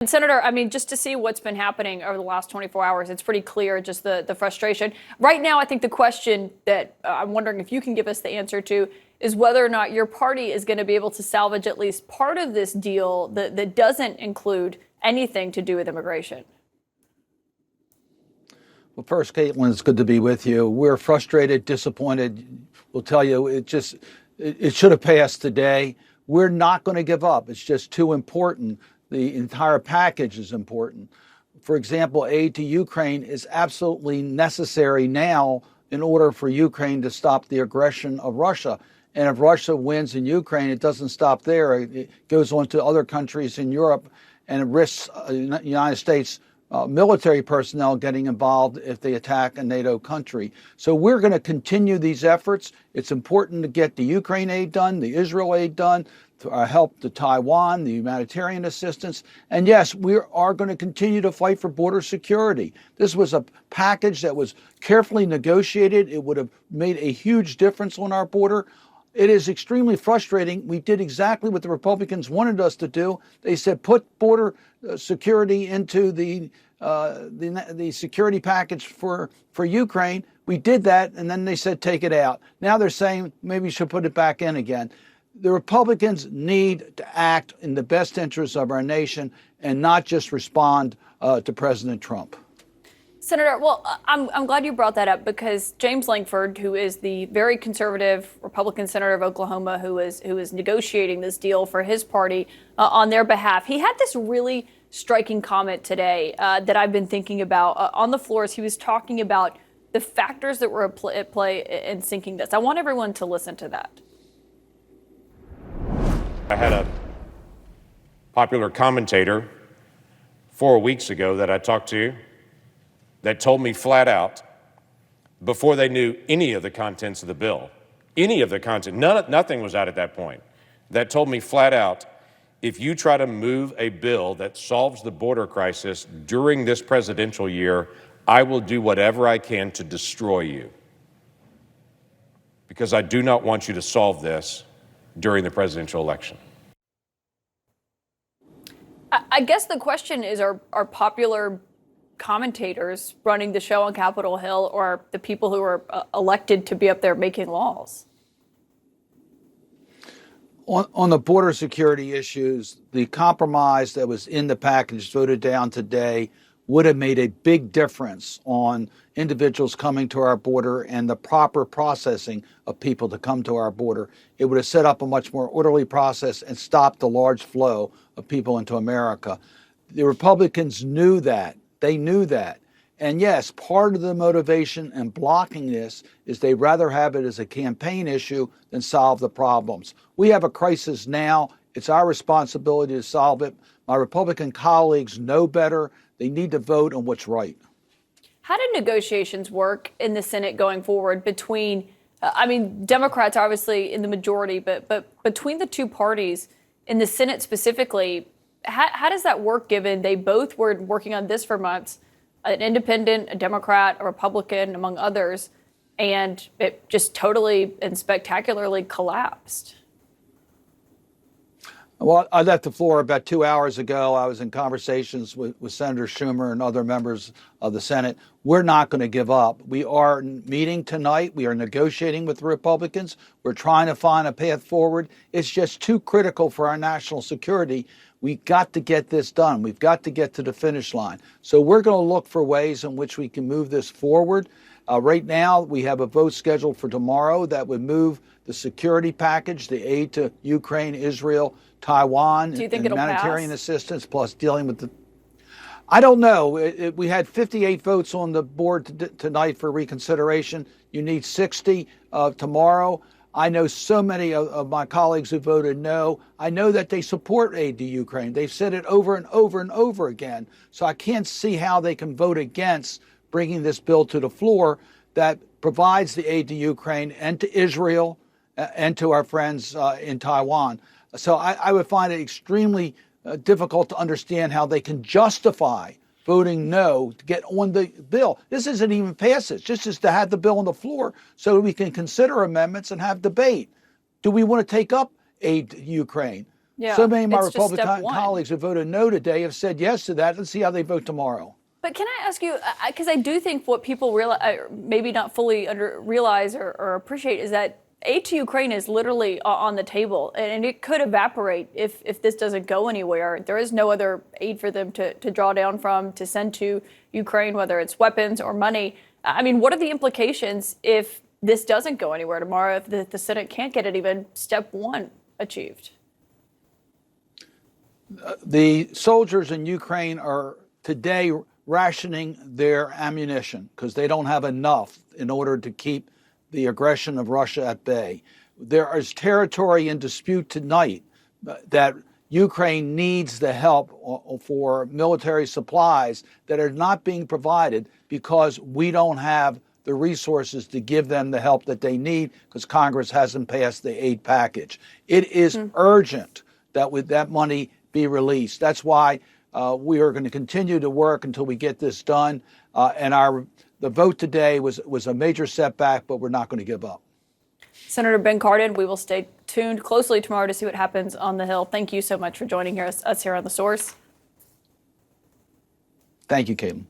And Senator, I mean, just to see what's been happening over the last 24 hours, it's pretty clear just the frustration. Right now, I think the question that I'm wondering if you can give us the answer to is whether or not your party is going to be able to salvage at least part of this deal that doesn't include anything to do with immigration. Well, first, Kaitlan, it's good to be with you. We're frustrated, disappointed. We'll tell you, it should have passed today. We're not going to give up. It's just too important. The entire package is important. For example, aid to Ukraine is absolutely necessary now in order for Ukraine to stop the aggression of Russia. And if Russia wins in Ukraine, it doesn't stop there. It goes on to other countries in Europe and it risks United States military personnel getting involved if they attack a NATO country. So we're going to continue these efforts. It's important to get the Ukraine aid done, the Israel aid done, help to Taiwan, the humanitarian assistance. And yes, we are going to continue to fight for border security. This was a package that was carefully negotiated. It would have made a huge difference on our border. It is extremely frustrating. We did exactly what the Republicans wanted us to do. They said put border security into the security package for Ukraine. We did that, and then they said take it out. Now they're saying maybe you should put it back in again. The Republicans need to act in the best interest of our nation and not just respond to President Trump. Senator, well, I'm glad you brought that up because James Lankford, who is the very conservative Republican senator of Oklahoma, who is negotiating this deal for his party on their behalf, he had this really striking comment today that I've been thinking about on the floor as he was talking about the factors that were at play in sinking this. I want everyone to listen to that. I had a popular commentator 4 weeks ago that I talked to that told me flat out, before they knew any of the contents of the bill, nothing was out at that point, that told me flat out, if you try to move a bill that solves the border crisis during this presidential year, I will do whatever I can to destroy you. Because I do not want you to solve this during the presidential election. I guess the question is, are popular commentators running the show on Capitol Hill or the people who are elected to be up there making laws? On the border security issues, the compromise that was in the package voted down today would have made a big difference on individuals coming to our border and the proper processing of people to come to our border. It would have set up a much more orderly process and stopped the large flow of people into America. The Republicans knew that. They knew that. And yes, part of the motivation in blocking this is they'd rather have it as a campaign issue than solve the problems. We have a crisis now. It's our responsibility to solve it. My Republican colleagues know better. They need to vote on what's right. How did negotiations work in the Senate going forward between, Democrats are obviously in the majority, but between the two parties in the Senate specifically, how does that work given they both were working on this for months, an independent, a Democrat, a Republican, among others, and it just totally and spectacularly collapsed? Well, I left the floor about 2 hours ago. I was in conversations with Senator Schumer and other members of the Senate. We're not going to give up. We are meeting tonight. We are negotiating with the Republicans. We're trying to find a path forward. It's just too critical for our national security. We've got to get this done. We've got to get to the finish line. So we're going to look for ways in which we can move this forward. Right now, we have a vote scheduled for tomorrow that would move the security package, the aid to Ukraine, Israel, Taiwan, Do you think it'll humanitarian pass? assistance, plus dealing with the... I don't know. We had 58 votes on the board tonight for reconsideration. You need 60 tomorrow. I know so many of my colleagues who voted no. I know that they support aid to Ukraine. They've said it over and over and over again. So I can't see how they can vote against bringing this bill to the floor that provides the aid to Ukraine and to Israel and to our friends in Taiwan. So I would find it extremely difficult to understand how they can justify voting no to get on the bill. This isn't even passage. This is to have the bill on the floor so we can consider amendments and have debate. Do we want to take up aid to Ukraine? Yeah, So many of my it's just step Republican one. colleagues who voted no today have said yes to that. Let's see how they vote tomorrow. But can I ask you, because I do think what people maybe not fully realize or appreciate is that aid to Ukraine is literally on the table, and it could evaporate if this doesn't go anywhere. There is no other aid for them to draw down from, to send to Ukraine, whether it's weapons or money. I mean, what are the implications if this doesn't go anywhere tomorrow, if the Senate can't get it even step one achieved? The soldiers in Ukraine are today rationing their ammunition because they don't have enough in order to keep the aggression of Russia at bay. There is territory in dispute tonight that Ukraine needs the help for military supplies that are not being provided because we don't have the resources to give them the help that they need because Congress hasn't passed the aid package. It is urgent that with that money be released. That's why we are going to continue to work until we get this done. The vote today was a major setback, but we're not going to give up. Senator Ben Cardin, we will stay tuned closely tomorrow to see what happens on the Hill. Thank you so much for joining us here on The Source. Thank you, Kaitlan.